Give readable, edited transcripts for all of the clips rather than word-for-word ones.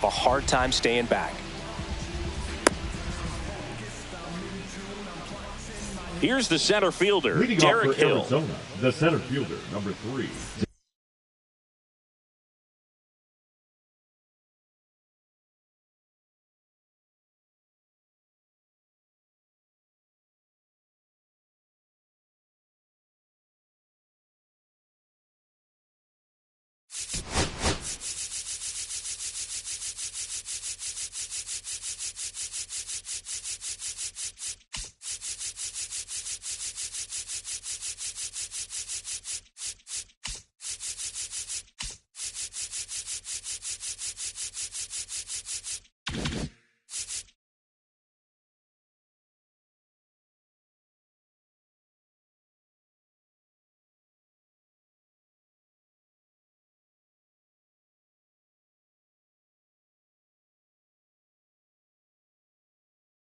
A hard time staying back. Here's the center fielder, Leading Derek off for Hill. Arizona, the center fielder, number 3.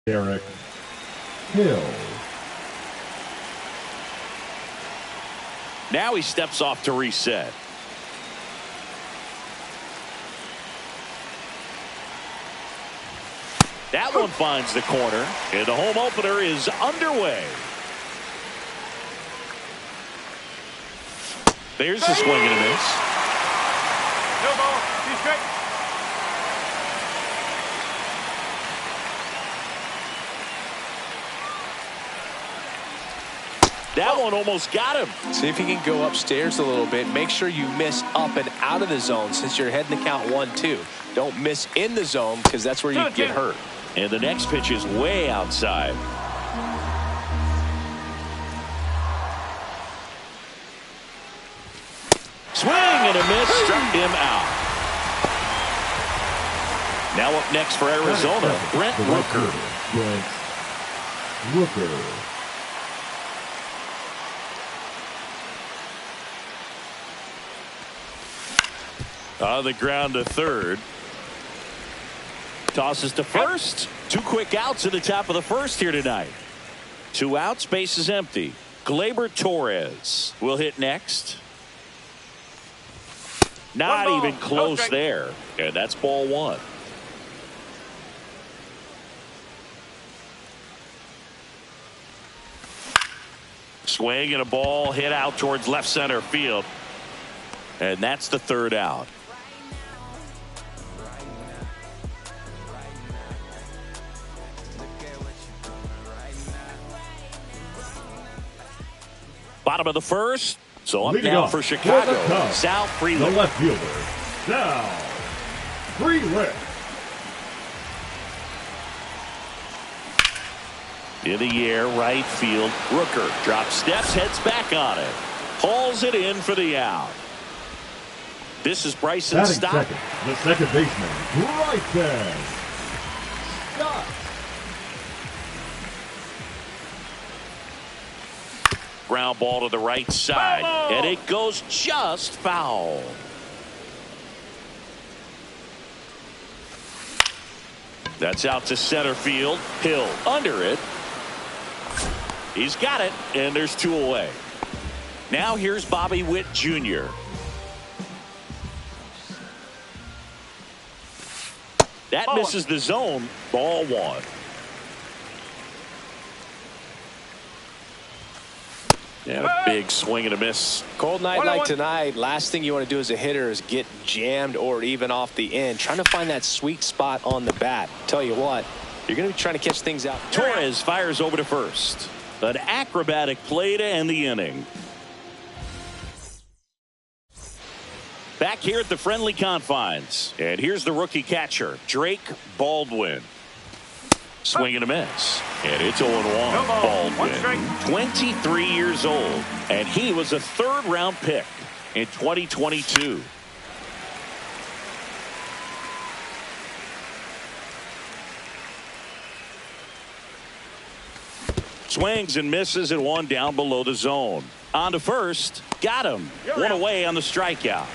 Derek Hill. Now he steps off to reset. That one finds the corner, and the home opener is underway. There's the swing and a miss. No ball. Be straight. That one almost got him. See if you can go upstairs a little bit. Make sure you miss up and out of the zone since you're heading to count 1-2. Don't miss in the zone because that's where you get hurt. And the next pitch is way outside. Swing and a miss, struck him out. Now up next for Arizona, Brent Rooker. Brent Rooker. On the ground to third. Tosses to first. 2 quick outs in the top of the first here tonight. 2 outs, base is empty. Gleyber Torres will hit next. Not even close there. And that's ball 1. Swing and a ball hit out towards left center field. And that's the 3rd out. Bottom of the first. So up Leading now off for Chicago. the Cubs, Sal the Frelick. left fielder, Sal Frelick. In the air, right field. Rooker drops steps, heads back on it. Hauls it in for the out. This is Bryson Batting Stott. second, the second baseman, Bryson Stott. Ground ball to the right side. And it goes just foul. That's out to center field. Hill under it. He's got it, and there's 2 away. Now here's Bobby Witt Jr. That misses the zone. Ball 1. And a big swing and a miss. Cold night like tonight, last thing you want to do as a hitter is get jammed or even off the end. Trying to find that sweet spot on the bat. Tell you what, you're going to be trying to catch things out. Torres fires over to first. An acrobatic play to end the inning. Back here at the friendly confines. And here's the rookie catcher, Drake Baldwin. Swing and a miss. And it's 0-1. Baldwin, 23 years old. And he was a 3rd-round pick in 2022. Swings and misses and 1 down below the zone. On to first. Got him. 1 away on the strikeout.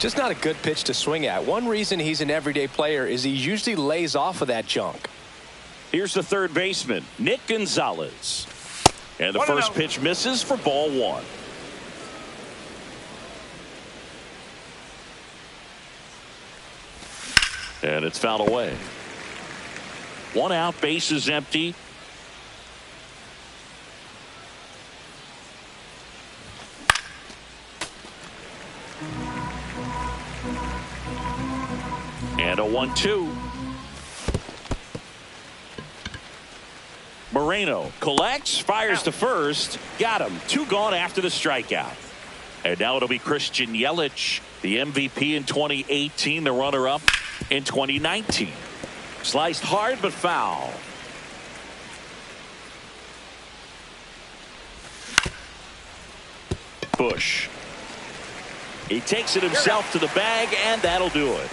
Just not a good pitch to swing at. One reason he's an everyday player is he usually lays off of that junk. Here's the 3rd baseman, Nick Gonzalez. And the first pitch misses for ball 1. And it's fouled away. 1 out, bases empty. And a 1-2. Moreno collects, fires to first. Got him. 2 gone after the strikeout. And now it'll be Christian Yelich, the MVP in 2018, the runner-up in 2019. Sliced hard but foul. Bush. He takes it himself to the bag, and that'll do it.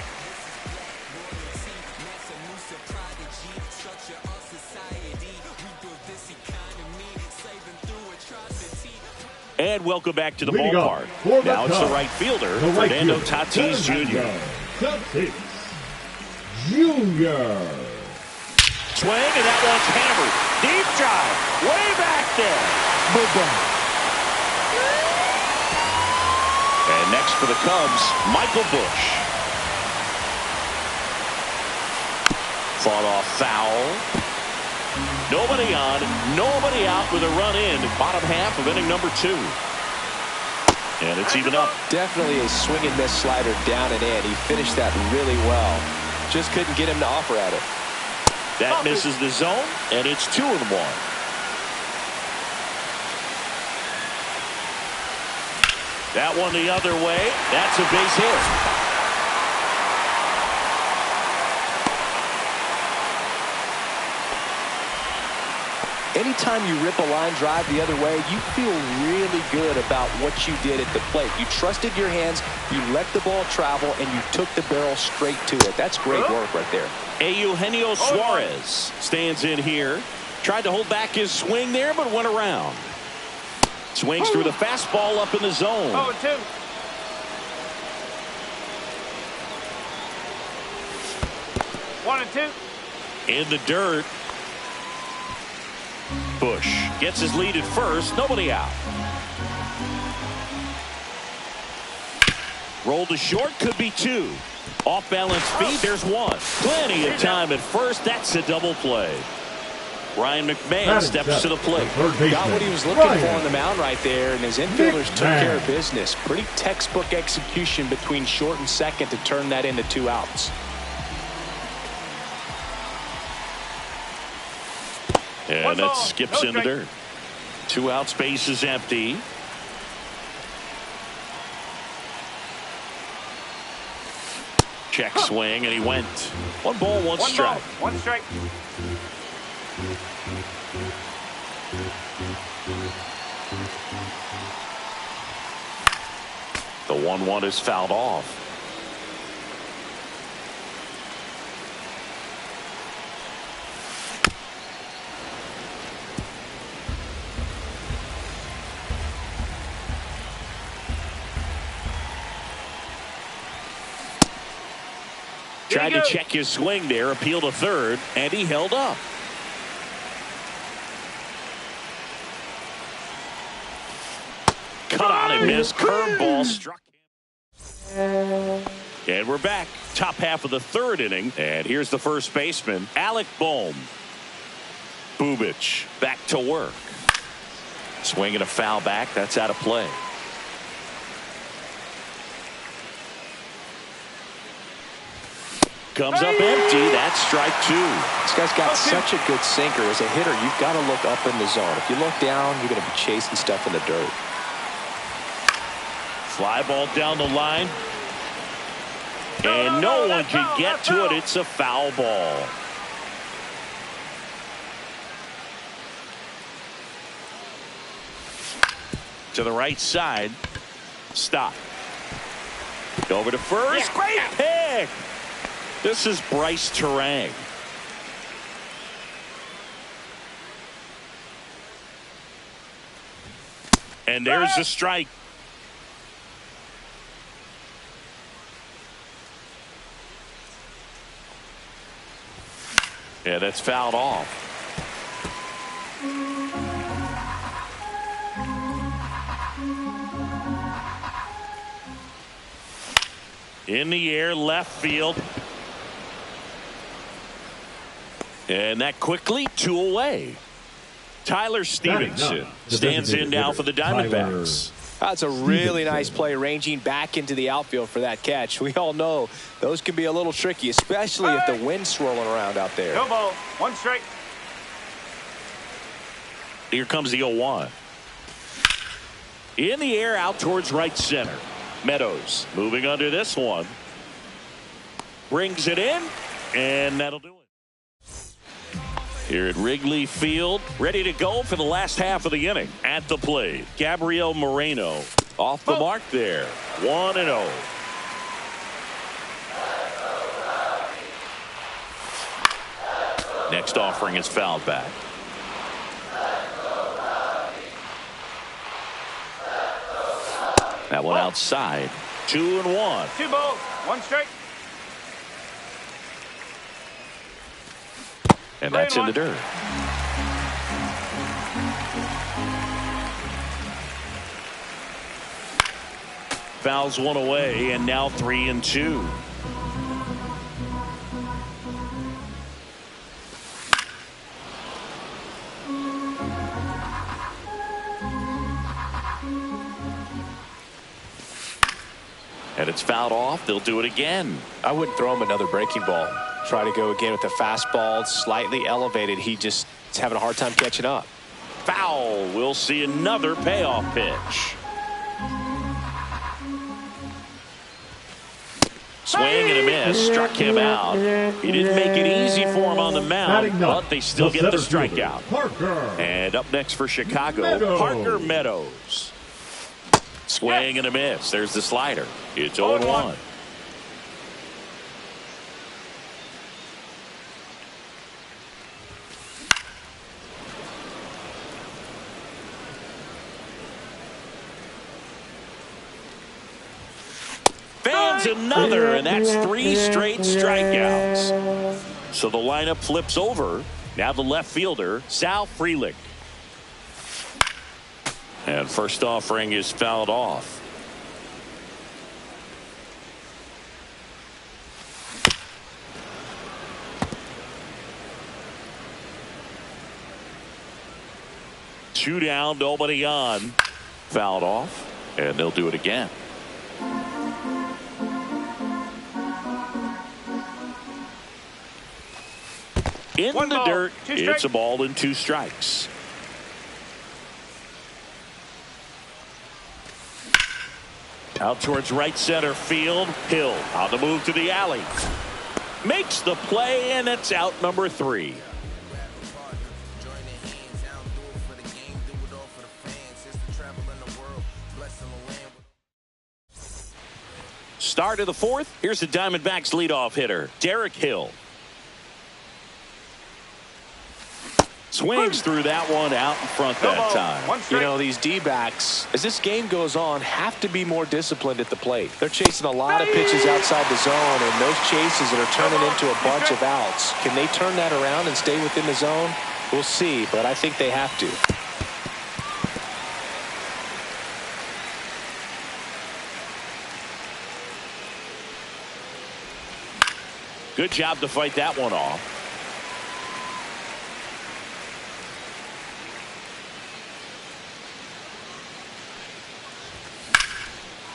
And welcome back to the ballpark. Now it's the right fielder, Fernando Tatis Jr. Tatis Jr. Swing, and that one's hammered. Deep drive, way back there. Boom. And next for the Cubs, Michael Bush. Fought off foul. Nobody on, nobody out with a run in. Bottom half of inning number 2. And it's even up. Definitely a swing and miss slider down and in. He finished that really well. Just couldn't get him to offer at it. That misses the zone, and it's 2-1. That one the other way. That's a base hit. Anytime you rip a line drive the other way, you feel really good about what you did at the plate. You trusted your hands, you let the ball travel, and you took the barrel straight to it. That's great work right there. Eugenio Suarez stands in here. Tried to hold back his swing there, but went around. Swings through the fastball up in the zone. 0-2. One and 2. In the dirt. Bush gets his lead at first. Nobody out. Roll to short. Could be 2. Off balance feet. There's 1. Plenty of time at first. That's a double play. Ryan McMahon steps to the plate. Got what he was looking for on the mound right there, and his infielders took care of business. Pretty textbook execution between short and second to turn that into 2 outs. And that skips in the dirt. 2 outs, base is empty. Check swing, and he went. 1 ball, 1 strike. 1 strike. The 1-1 is fouled off. Tried to check his swing there, appeal to third, and he held up. Cut on and missed. Curveball struck him. And we're back. Top half of the 3rd inning. And here's the first baseman, Alec Bohm. Bubic back to work. Swinging a foul back. That's out of play. Comes up empty. That's strike 2. This guy's got such a good sinker. As a hitter, you've got to look up in the zone. If you look down, you're going to be chasing stuff in the dirt. Fly ball down the line. And no one can get to it. It's a foul ball. To the right side. Stop. Over to first. Great pick. This is Bryce Terang. And there's the strike. Yeah, that's fouled off. In the air, left field. And that quickly 2 away. Tyler Stevenson stands in now for the Diamondbacks. That's a really nice play, ranging back into the outfield for that catch. We all know those can be a little tricky, especially if the wind's swirling around out there. No ball. 1 strike. Here comes the 0-1. In the air out towards right center. Meadows moving under this one. Brings it in, and that'll do it. Here at Wrigley Field, ready to go for the last half of the inning. At the plate, Gabriel Moreno off the mark there. 1-0. Next offering is fouled back. That one outside. 2-1. 2 balls. 1 strike. And that's in the dirt. Fouls one away, and now 3-2. And it's fouled off. They'll do it again. I wouldn't throw him another breaking ball. Try to go again with the fastball, slightly elevated. He just is having a hard time catching up. Foul. We'll see another payoff pitch. Swing and a miss. Struck him out. He didn't make it easy for him on the mound, but they still get the strikeout. And up next for Chicago, Parker Meadows. Swing and a miss. There's the slider. It's 0-1. Fans another, and that's 3 straight strikeouts. So the lineup flips over. Now the left fielder, Sal Frelick. And first offering is fouled off. Two down, nobody on. Fouled off, and they'll do it again. In the dirt, it's a ball and 2 strikes. Out towards right center field. Hill on the move to the alley. Makes the play, and it's out number 3. Start of the 4th. Here's the Diamondbacks leadoff hitter, Derek Hill. Swings through that one out in front that time. You know, these D-backs, as this game goes on, have to be more disciplined at the plate. They're chasing a lot of pitches outside the zone, and those chases that are turning into a bunch of outs. Can they turn that around and stay within the zone? We'll see, but I think they have to. Good job to fight that one off.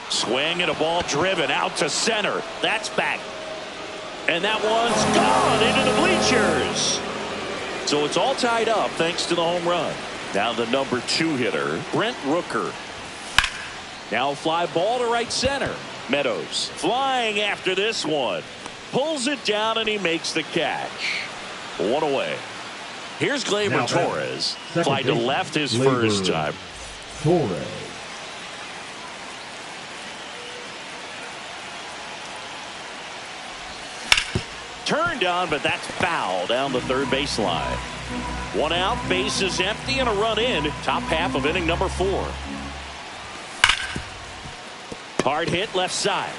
Swing and a ball driven out to center. That's back. And that one's gone into the bleachers. So it's all tied up thanks to the home run. Now the number 2 hitter, Brent Rooker. Now fly ball to right center. Meadows flying after this one. Pulls it down and he makes the catch. 1 away. Here's Gleyber Torres. Fly to left his first time. Torres. Turned on, but that's foul down the third baseline. 1 out, bases empty, and a run in. Top half of inning number 4. Hard hit left side.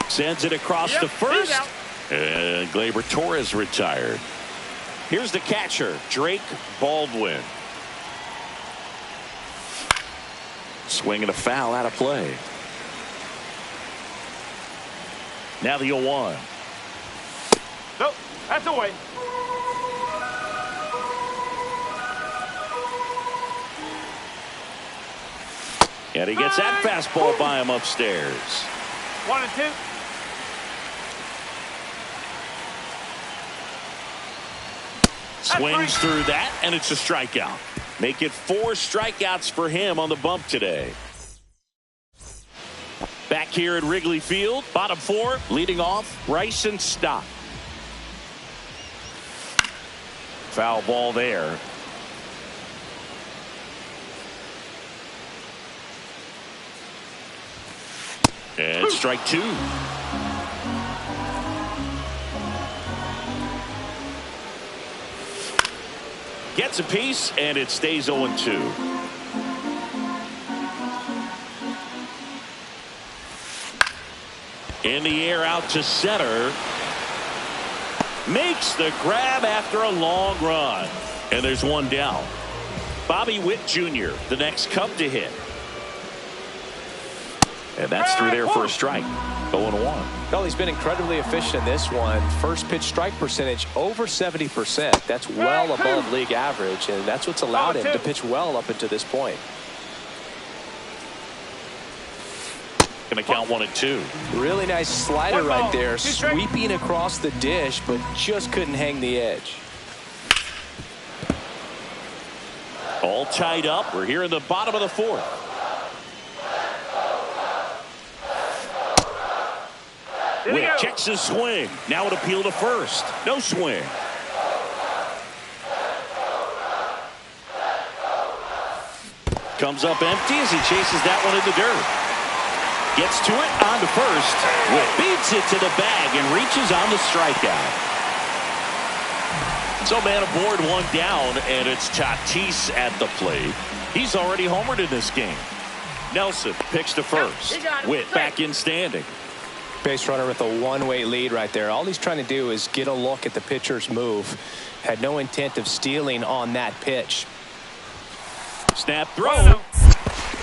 Sends it across to first. And Gleyber Torres retired. Here's the catcher, Drake Baldwin. Swinging a foul out of play. Now the 0-1. That's away. And he gets that fastball by him upstairs. 1-2. Swings through that, and it's a strikeout. Make it 4 strikeouts for him on the bump today. Back here at Wrigley Field, bottom 4, leading off, Bryson Stott. Foul ball there. And strike 2. Gets a piece, and it stays 0-2. In the air out to center. Makes the grab after a long run. And there's one down. Bobby Witt Jr., the next Cub to hit. And that's through there for a strike. 0-1. Well, he's been incredibly efficient in this one. First pitch strike percentage over 70%. That's well above league average, and that's what's allowed him to pitch well up until this point. Going to count 1-2. Really nice slider right there, sweeping across the dish, but just couldn't hang the edge. All tied up. We're here in the bottom of the 4th. Witt checks his swing. Now an appeal to first. No swing. Comes up empty as he chases that one in the dirt. Gets to it on to first. Witt beats it to the bag and reaches on the strikeout. So man aboard, 1 down, and it's Tatis at the plate. He's already homered in this game. Nelson picks to first. Witt back in standing. Base runner with a one-way lead right there. All he's trying to do is get a look at the pitcher's move. Had no intent of stealing on that pitch. Snap throw.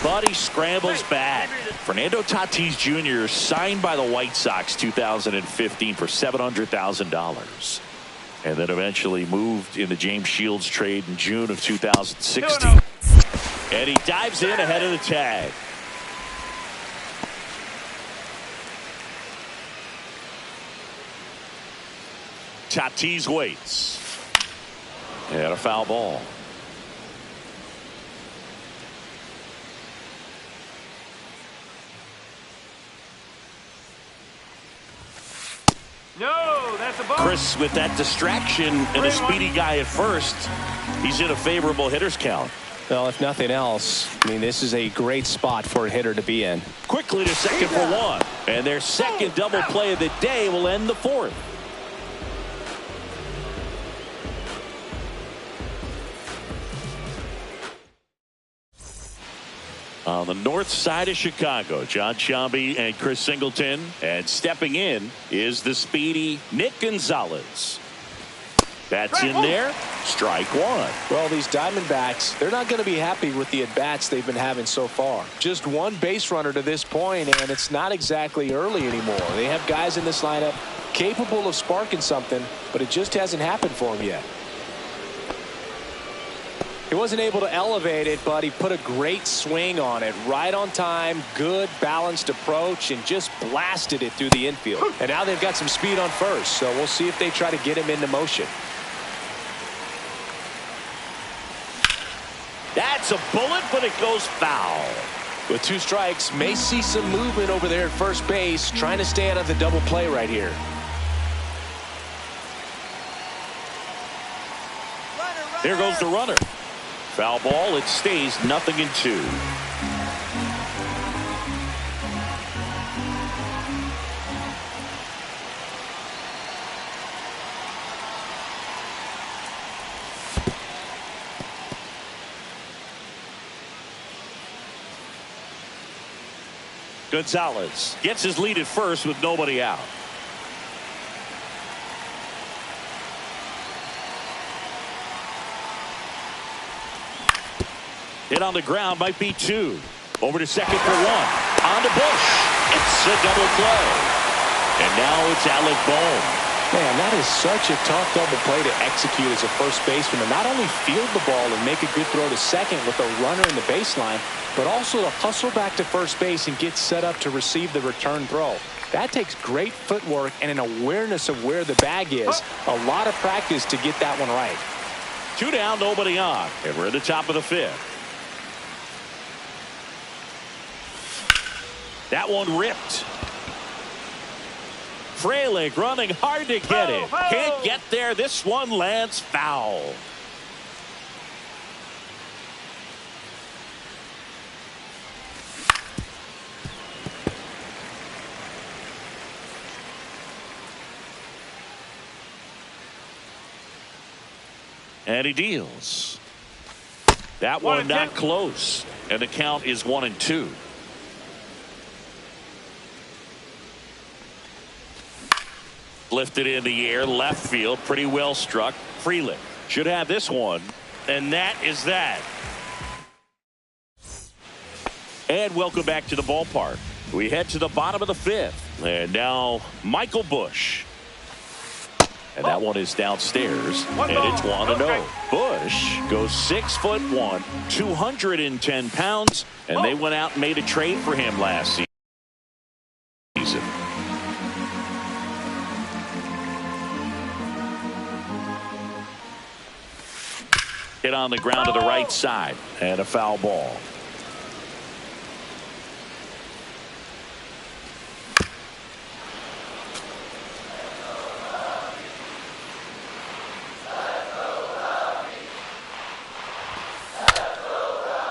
But he scrambles back. Fernando Tatis Jr. signed by the White Sox 2015 for $700,000. And then eventually moved in the James Shields trade in June of 2016. And he dives in ahead of the tag. Tatis waits. And a foul ball. No, that's a ball. Chris with that distraction and a speedy guy at first. He's in a favorable hitter's count. Well, if nothing else, I mean, this is a great spot for a hitter to be in. Quickly to second for 1. And their second double play of the day will end the 4th. On the north side of Chicago, John Sciambi and Chris Singleton. And stepping in is the speedy Nick Gonzalez. That's in there. Strike 1. Well, these Diamondbacks, they're not going to be happy with the at-bats they've been having so far. Just one base runner to this point, and it's not exactly early anymore. They have guys in this lineup capable of sparking something, but it just hasn't happened for them yet. He wasn't able to elevate it, but he put a great swing on it. Right on time, good balanced approach, and just blasted it through the infield. And now they've got some speed on first, so we'll see if they try to get him into motion. That's a bullet, but it goes foul. With 2 strikes, may see some movement over there at first base, trying to stay out of the double play right here. Here goes the runner. Foul ball. It stays 0-2. Gonzalez gets his lead at first with nobody out. Hit on the ground, might be 2. Over to second for 1. On to Bush. It's a double play. And now it's Alec Bohm. Man, that is such a tough double play to execute as a first baseman, to not only field the ball and make a good throw to second with a runner in the baseline, but also to hustle back to first base and get set up to receive the return throw. That takes great footwork and an awareness of where the bag is. A lot of practice to get that one right. 2 down, nobody on, and we're at the top of the 5th. That one ripped. Frelick running hard to get it. Can't get there. This one lands foul. And he deals. That one not close. And the count is 1-2. Lifted in the air, left field, pretty well struck. Frelick should have this one, and that is that. And welcome back to the ballpark. We head to the bottom of the 5th, and now Michael Busch. And that one is downstairs, and it's 1-0. Busch goes 6'1", 210 pounds, and they went out and made a trade for him last season. Hit on the ground to the right side, and a foul ball.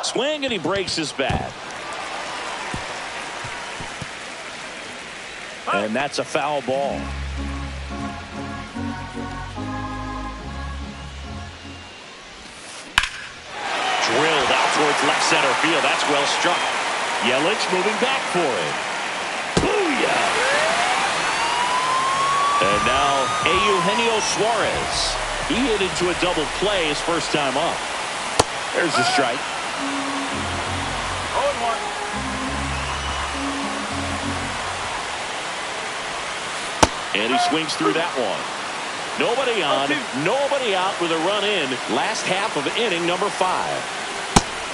Swing, and he breaks his bat. And that's a foul ball. Drilled out towards left center field. That's well struck. Yelich moving back for it. Booyah! And now Eugenio Suarez. He hit into a double play his first time up. There's the strike. 0-1. And he swings through that one. Nobody on, nobody out with a run in. Last half of inning number 5.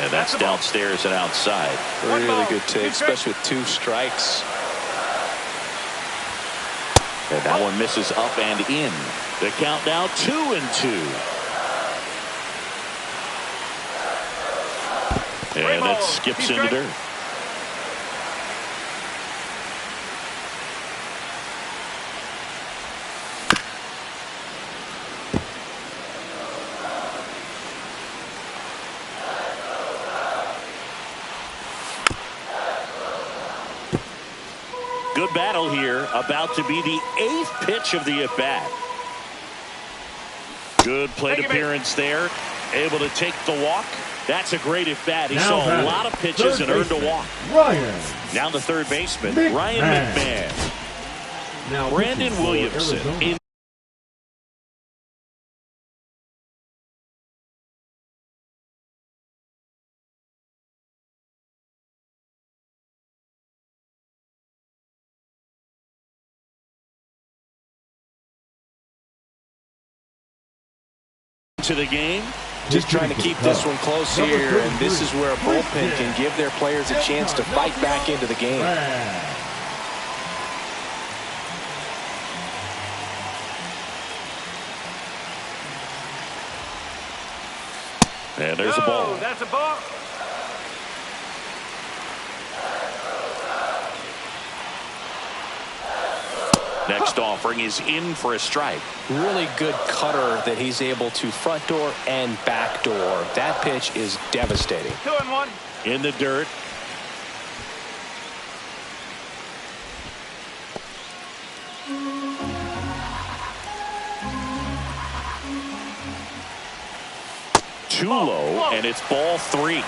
And that's downstairs and outside. Really good take, especially with 2 strikes. And that one misses up and in. The count now 2-2. And that skips into dirt. Good battle here, about to be the 8th pitch of the at-bat. Good plate appearance there, able to take the walk. That's a great at-bat. He saw a lot of pitches and earned a walk. Ryan. Now the third baseman, Ryan McMahon. Now Brandon Williamson in to the game. Just trying to keep this one close here, and this is where a bullpen can give their players a chance to fight back into the game. And there's a ball. That's a ball. Next offering is in for a strike. Really good cutter that he's able to front door and back door. That pitch is devastating. 2-1. In the dirt. Too low, and it's ball 3.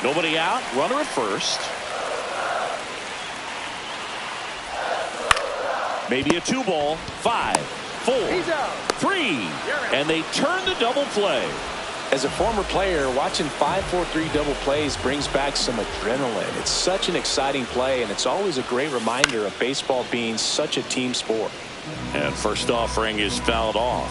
Nobody out, runner at first. Maybe a 2-ball, 5, 4, 3, and they turn the double play. As a former player, watching 5-4-3 double plays brings back some adrenaline. It's such an exciting play, and it's always a great reminder of baseball being such a team sport. And first offering is fouled off.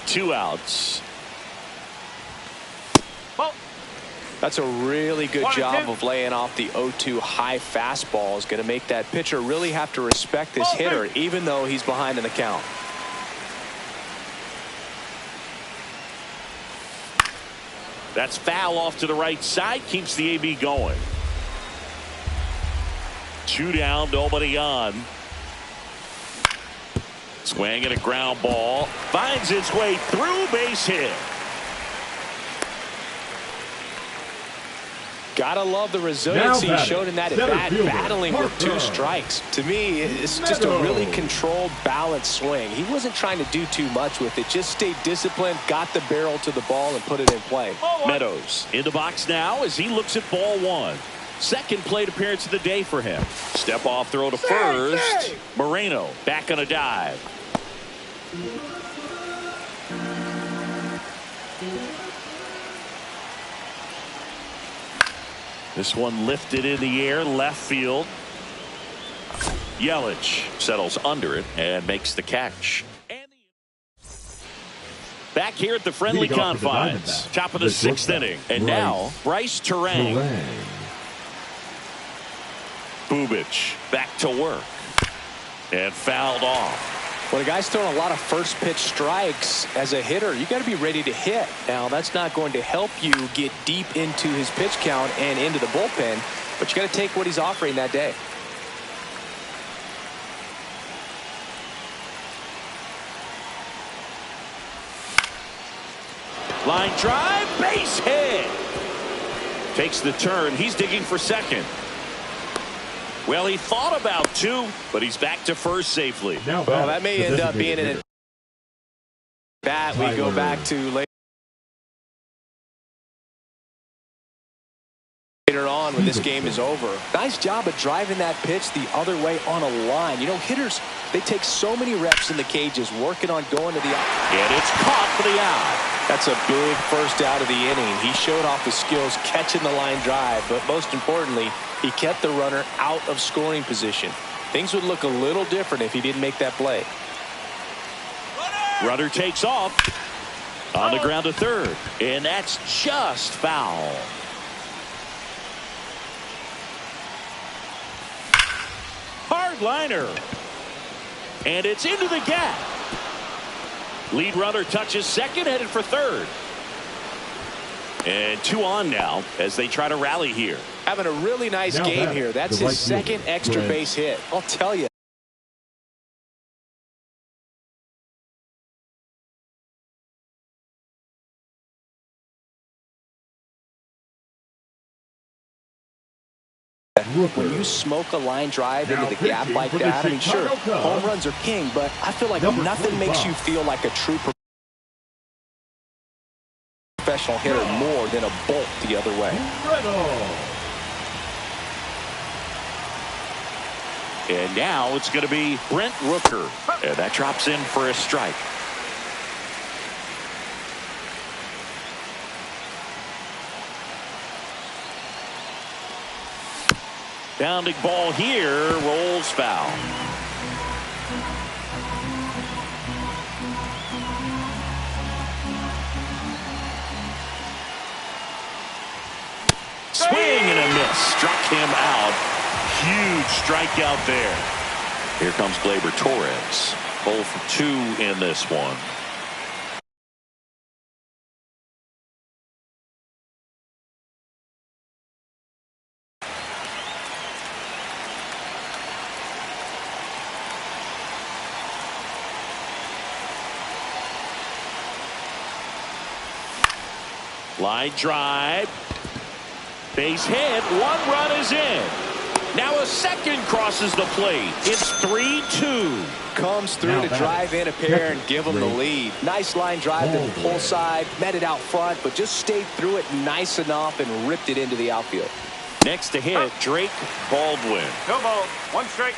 Two outs. Ball. That's a really good 1-2. job of laying off the 0-2 high fastball. Is going to make that pitcher really have to respect this hitter, even though he's behind in the count. That's foul off to the right side. Keeps the AB going. 2 down, nobody on. Swing and a ground ball. Finds its way through, base hit. Gotta love the resiliency he showed in that at bat, battling with 2 strikes. To me, it's just a really controlled, balanced swing. He wasn't trying to do too much with it. Just stayed disciplined, got the barrel to the ball, and put it in play. Meadows in the box now as he looks at ball 1. Second plate appearance of the day for him. Step off throw to first. Moreno back on a dive. This one lifted in the air, left field. Yelich settles under it and makes the catch. Back here at the friendly confines, top of the 6th inning. And now, Bryce Terang. Bubich back to work. And fouled off. When a guy's throwing a lot of first pitch strikes as a hitter, you got to be ready to hit. Now, that's not going to help you get deep into his pitch count and into the bullpen, but you got to take what he's offering that day. Line drive, base hit. Takes the turn. He's digging for second. Well, he thought about 2, but he's back to first safely. Well, that may end up being an bat. We go back to later on when this game is over. Nice job of driving that pitch the other way on a line. You know, hitters, they take so many reps in the cages working on going to the out. And it's caught for the out. That's a big first out of the inning. He showed off his skills catching the line drive, but most importantly, he kept the runner out of scoring position. Things would look a little different if he didn't make that play. Runner takes off on the ground to third, and that's just foul. Hard liner, and it's into the gap. Lead runner touches second, headed for third. And 2 on now as they try to rally here. Having a really nice game here. That's his second extra base hit. I'll tell you. When you smoke a line drive into the gap like that, I mean, sure, home runs are king, but I feel like nothing makes you feel like a true professional hitter more than a bolt the other way. And now it's going to be Brent Rooker, and that drops in for a strike. Bounding ball here, rolls foul. Swing and a miss. Struck him out. Huge strikeout there. Here comes Gleyber Torres. 0 for 2 in this one. Line drive. Base hit. 1 run is in. Now a second crosses the plate. It's 3-2. Comes through to drive in a pair and give them the lead. Nice line drive to the pull side. Met it out front, but just stayed through it nice enough and ripped it into the outfield. Next to hit, Drake Baldwin. No ball. 1 strike.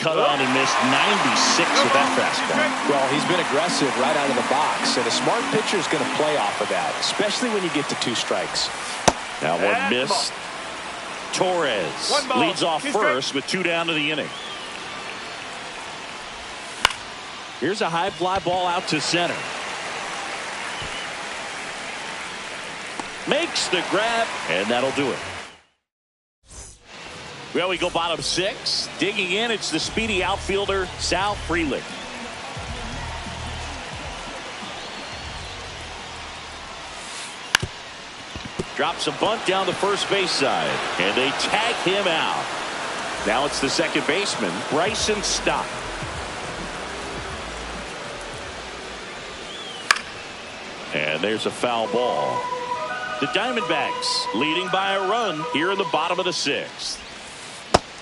cut on and missed 96 with that fastball. Well, he's been aggressive right out of the box, and a smart pitcher is going to play off of that, especially when you get to 2 strikes. Now one missed. Torres leads off first with 2 down to the inning. Here's a high fly ball out to center. Makes the grab, and that'll do it. Well, we go bottom 6. Digging in, it's the speedy outfielder, Sal Frelick. Drops a bunt down the first base side, and they tag him out. Now it's the second baseman, Bryson Stott. And there's a foul ball. The Diamondbacks leading by a run here in the bottom of the 6th.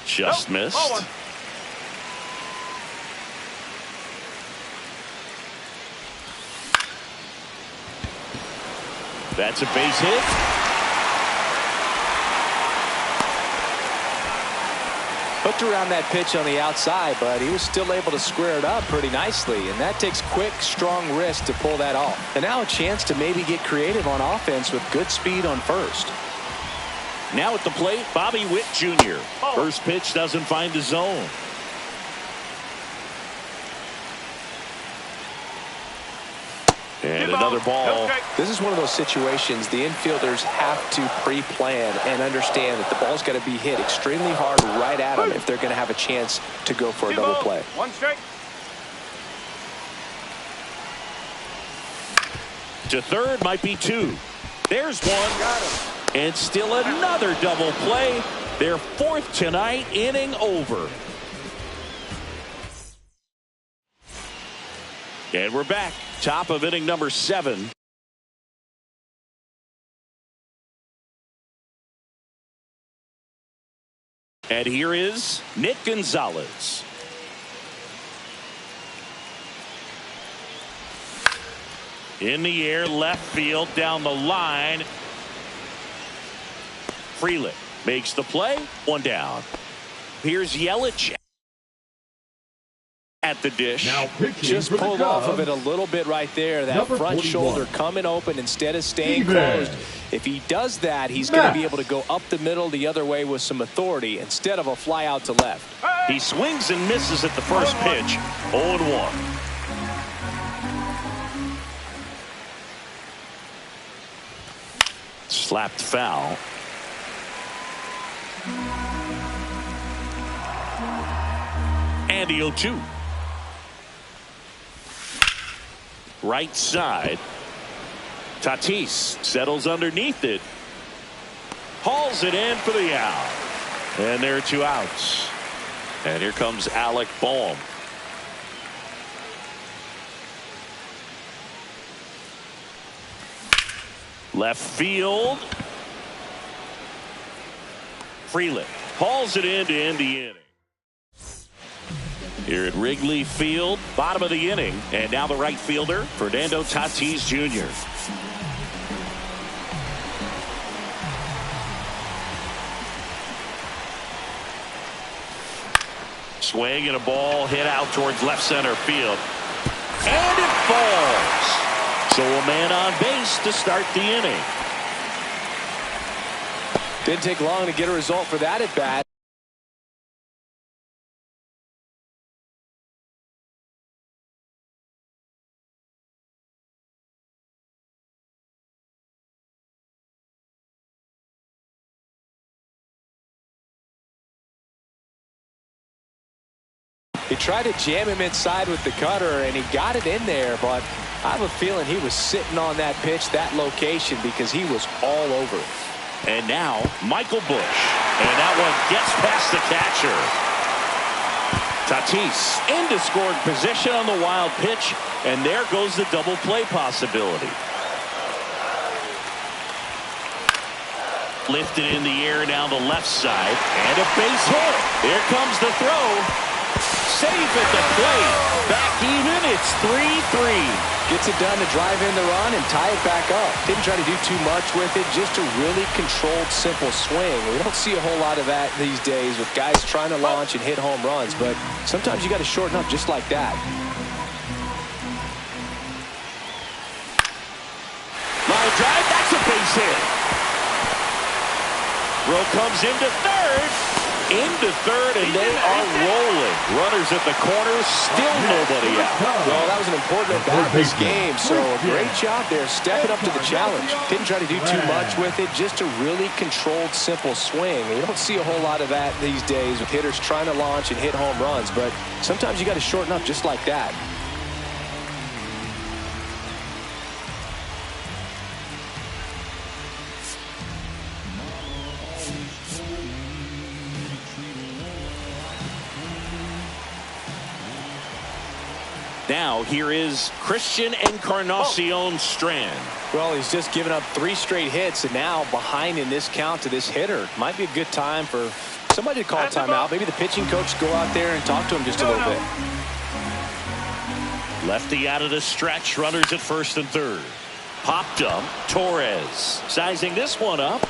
Just missed. That's a base hit. Hooked around that pitch on the outside, but he was still able to square it up pretty nicely, and that takes quick, strong wrist to pull that off. And now a chance to maybe get creative on offense with good speed on first. Now at the plate, Bobby Witt Jr. First pitch doesn't find the zone. And another ball. This is one of those situations the infielders have to pre-plan and understand that the ball's got to be hit extremely hard right at them if they're going to have a chance to go for a double play. 1 strike. To third might be 2. There's one. And still another double play. Their 4th tonight, inning over. And we're back. Top of inning number 7. And here is Nick Gonzalez. In the air, left field, down the line. Frelick makes the play. 1 down. Here's Yelich at the dish. Now just pulled off of it a little bit right there. That Number front 41. shoulder coming open instead of staying Steven. closed. If he does that, he's going to be able to go up the middle the other way with some authority instead of a fly out to left. He swings and misses at the first pitch. 0-1. Slapped foul. And the 0-2. Right side. Tatis settles underneath it. Hauls it in for the out. And there are 2 outs. And here comes Alec Bohm. Left field. Frelick hauls it in to end the inning. Here at Wrigley Field, bottom of the inning, and now the right fielder, Fernando Tatis Jr. Swing and a ball hit out towards left center field. And it falls. So a man on base to start the inning. Didn't take long to get a result for that at bat. He tried to jam him inside with the cutter, and he got it in there, but I have a feeling he was sitting on that pitch, that location, because he was all over it. And now Michael Busch, and that one gets past the catcher. Tatis into scoring position on the wild pitch, and there goes the double play possibility. Lifted in the air down the left side, and a base hit. Here comes the throw. Safe at the plate. Back even. It's 3-3. Gets it done to drive in the run and tie it back up. Didn't try to do too much with it, just a really controlled, simple swing. We don't see a whole lot of that these days with guys trying to launch and hit home runs, but sometimes you got to shorten up just like that. Line drive, that's a base hit. Rowe comes into third. And they are rolling. Runners at the corner, still nobody out. Well, that was an important at-bat this game, so a great job there stepping up to the challenge. Didn't try to do too much with it, just a really controlled, simple swing. We don't see a whole lot of that these days with hitters trying to launch and hit home runs, but sometimes you got to shorten up just like that. Now, here is Christian Encarnacion Strand. Well, he's just given up 3 straight hits, and now behind in this count to this hitter. Might be a good time for somebody to call timeout. Maybe the pitching coach go out there and talk to him just a little bit. Lefty out of the stretch. Runners at first and third. Popped up. Torres sizing this one up.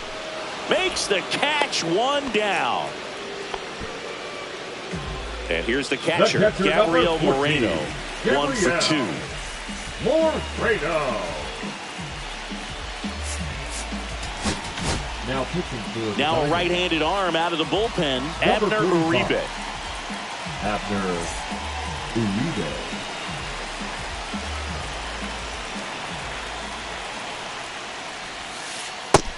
Makes the catch, 1 down. And here's the catcher, Gabriel Moreno. 1 for 2. Moreno. Now pitching for Now a right-handed arm out of the bullpen. Abner Uribe. Abner Uribe.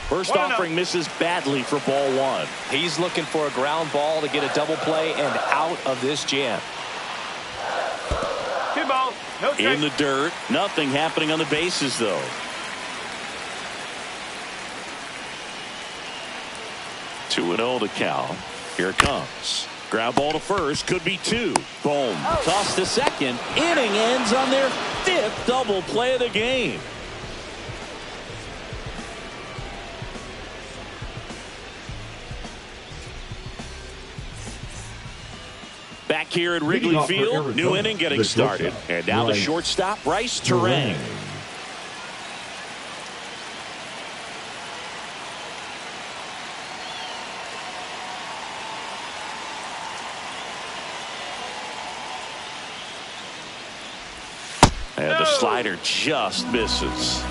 First offering misses badly for ball 1. He's looking for a ground ball to get a double play and out of this jam. 2 balls, no strikes. In the dirt. Nothing happening on the bases, though. Two and 0 to count. Here it comes. Ground ball to first. Could be 2. Boom. Toss to second. Inning ends on their 5th double play of the game. Back here at Wrigley Field, new inning getting started. And now the shortstop, Bryce Terang. And the slider just misses.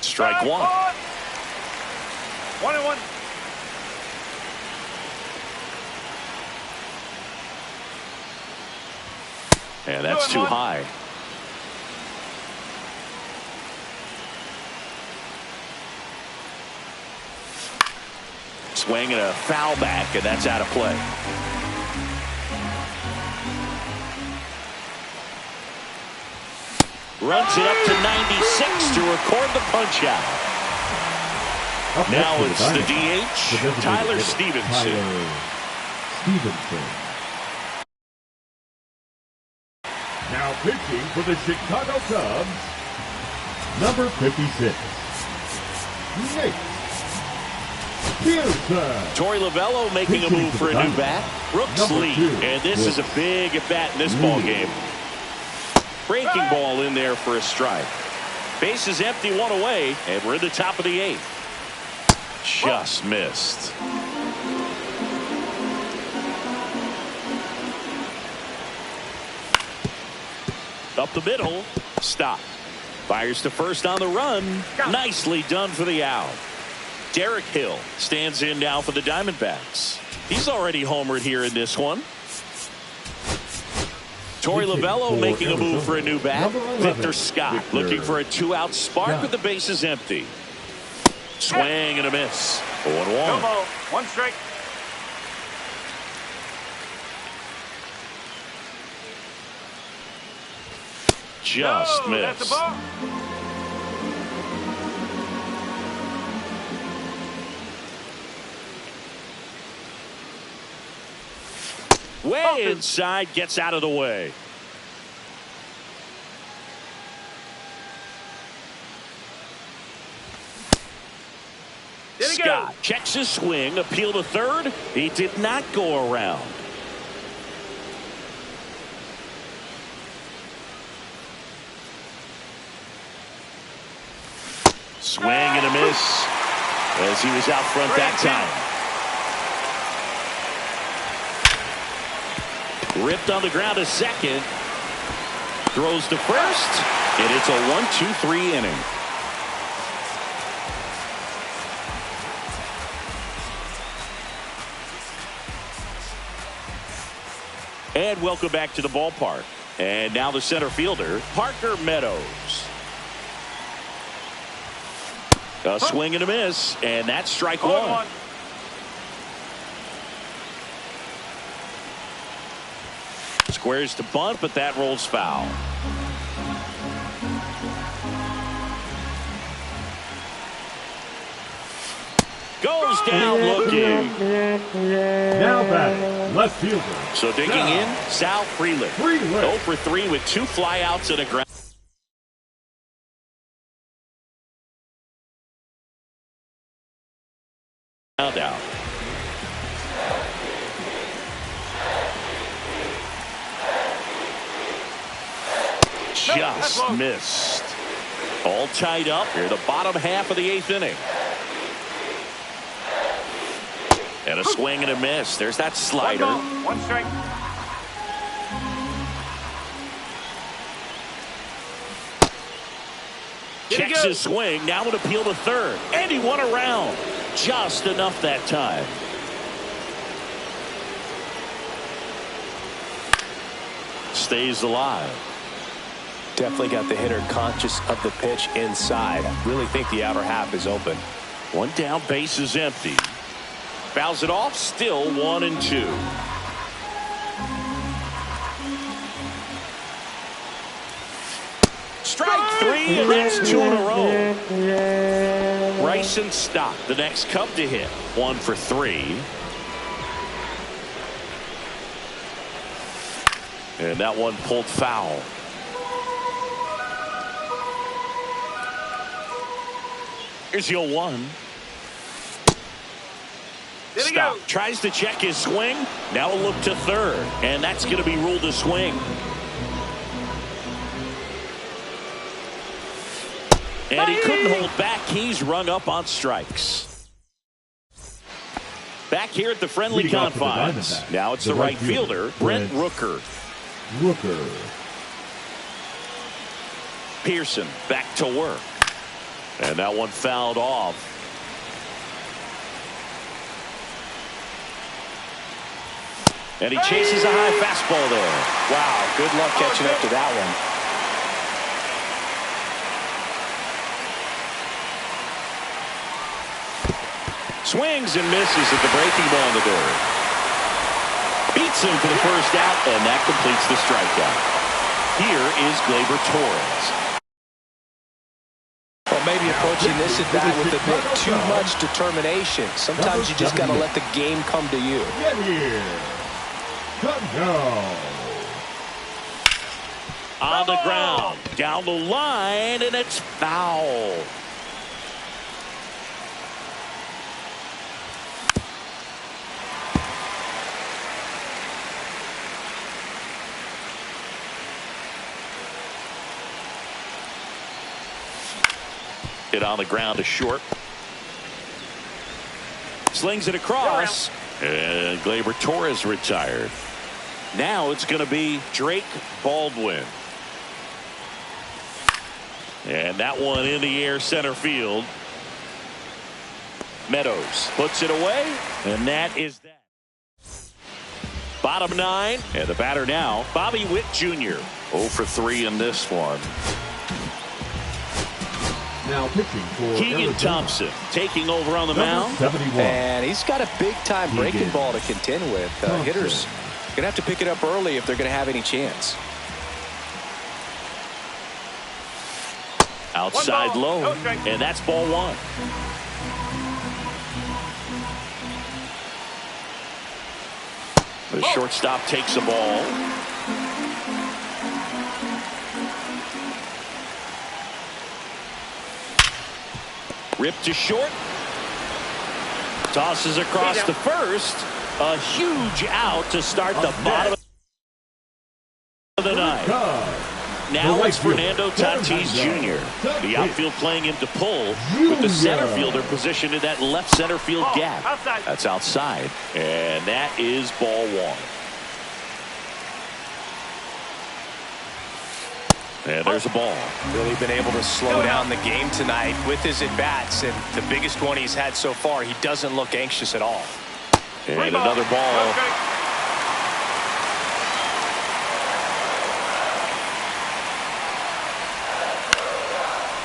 Strike 1. 1-1. And that's too high. Swing and a foul back, and that's out of play. Runs it up to 96 to record the punch out. Now it's the DH, Tyler Stevenson. Now pitching for the Chicago Cubs, number 56, Nate Pearson. Torey Lovullo making a move for a new bat. Brooks Lee, and this is a big at bat in this ball game. Breaking ball in there for a strike. Base is empty, 1 away, and we're in the top of the 8th. Just missed. Up the middle. Stop. Fires to first on the run. Nicely done for the out. Derek Hill stands in now for the Diamondbacks. He's already homered here in this one. Torey Lovullo making a move for a new bat. Victor Scott looking for a 2-out spark with the bases empty. Swing and a miss. 0-1. No ball, 1 strike. Just missed. That's a ball. Way inside, gets out of the way. Scott checks his swing, appeal to third. He did not go around. Swing and a miss as he was out front that time. Ripped on the ground to second. Throws to first. And it's a 1-2-3 inning. And welcome back to the ballpark. And now the center fielder, Parker Meadows. A swing and a miss, and that's strike one. Squares to bunt, but that rolls foul. Goes down looking. Now batting, left fielder. So digging in, Sal Freeland. 0 for 3 with 2 flyouts and a ground out. Just missed. All tied up here, the bottom half of the 8th inning. And a swing and a miss. There's that slider. 1 strike. Checks his swing. Now would appeal to third. And he won around. Just enough that time. Stays alive. Definitely got the hitter conscious of the pitch inside. Really think the outer half is open. One down, base is empty. Fouls it off, still 1-2. Strike 3, and that's 2 in a row. Bryson Stott, the next Cub to hit. 1 for 3. And that one pulled foul. Here's your 1. Stop. Tries to check his swing. Now a look to third. And that's going to be ruled a swing. And he couldn't hold back. He's rung up on strikes. Back here at the friendly confines. Now it's the right fielder, Brent Rooker. Pearson back to work. And that one fouled off. And he chases a high fastball there. Wow, good luck catching up to that one. Swings and misses at the breaking ball in the dirt. Beats him for the first out, and that completes the strikeout. Here is Gleyber Torres. Well, maybe approaching this at bat with a bit too much determination. Sometimes you just got to let the game come to you. Get here. Come down. On the ground, down the line, and it's foul. Hit on the ground to short. Slings it across. And Gleyber Torres retired. Now it's going to be Drake Baldwin. And that one in the air center field. Meadows puts it away. And that is that. Bottom 9. And the batter now, Bobby Witt Jr. 0 for 3 in this one. Now pitching for Keegan Thompson taking over on the mound. 71. And he's got a big-time breaking ball to contend with. Hitters going to have to pick it up early if they're going to have any chance. Outside low, and that's ball 1. The shortstop takes the ball. Ripped to short. Tosses across to first. A huge out to start the bottom of the 9th. now right it's fielder, Fernando Tatis Jr. The outfield playing him to pull, with the center fielder positioned in that left center field gap. Outside. That's outside, and that is ball one. And there's a ball. Really been able to slow down the game tonight with his at-bats, and the biggest one he's had so far. He doesn't look anxious at all. And another ball.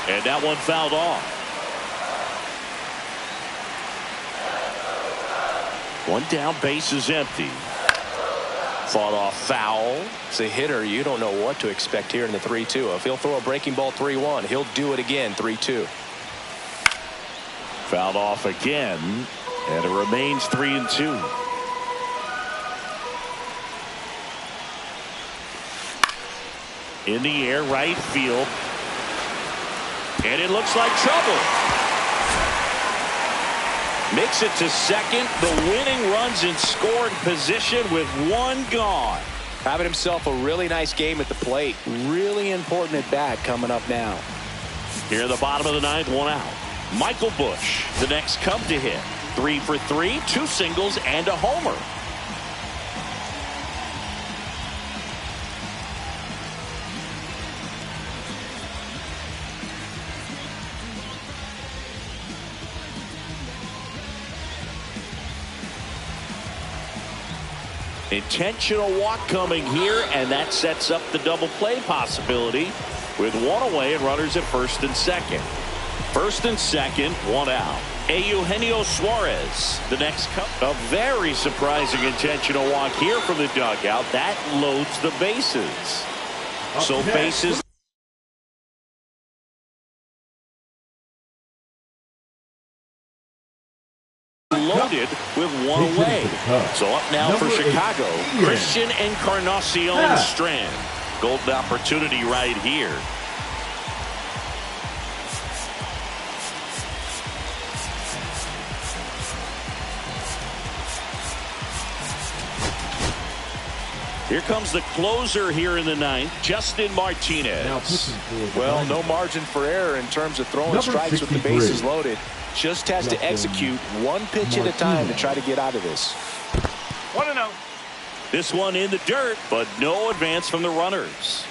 And that one fouled off. One down, base is empty. Fought off foul. As a hitter, you don't know what to expect here in the 3-2. If he'll throw a breaking ball 3-1, he'll do it again 3-2. Fouled off again, and it remains 3-2. In the air, right field. And it looks like trouble. Makes it to second. The winning runs in scoring position with one gone. Having himself a really nice game at the plate. Really important at bat coming up now. Here in the bottom of the ninth, one out. Michael Busch, the next Cub to hit. 3 for 3, 2 singles and a homer. Intentional walk coming here, and that sets up the double play possibility with one away and runners at first and second. First and second, one out. Eugenio Suarez, the next Cub. A very surprising intentional walk here from the dugout. That loads the bases. So bases loaded with one away. So up now for Chicago, Christian Encarnacion Strand. Golden opportunity right here. Here comes the closer here in the ninth, Justin Martinez. Well, no margin for error in terms of throwing strikes with the bases loaded. Just has to execute one pitch at a time to try to get out of this. 1-0. This one in the dirt, but no advance from the runners.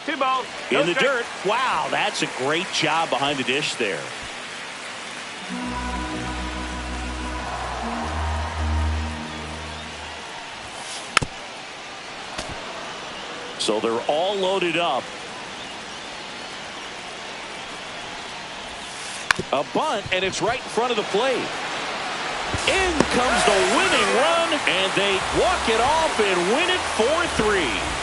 Two balls. In the dirt. Wow, that's a great job behind the dish there. So they're all loaded up. A bunt, and it's right in front of the plate. In comes the winning run, and they walk it off and win it 4-3.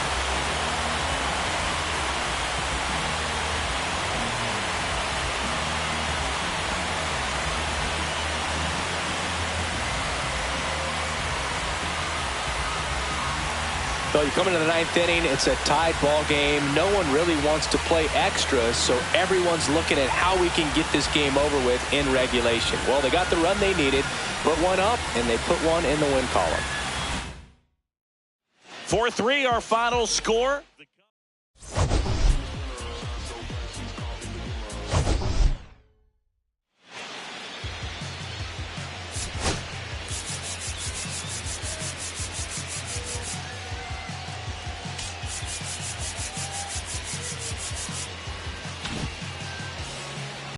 So you come into the ninth inning, it's a tied ball game. No one really wants to play extra, so everyone's looking at how we can get this game over with in regulation. Well, they got the run they needed, put one up, and they put one in the win column. 4-3 our final score.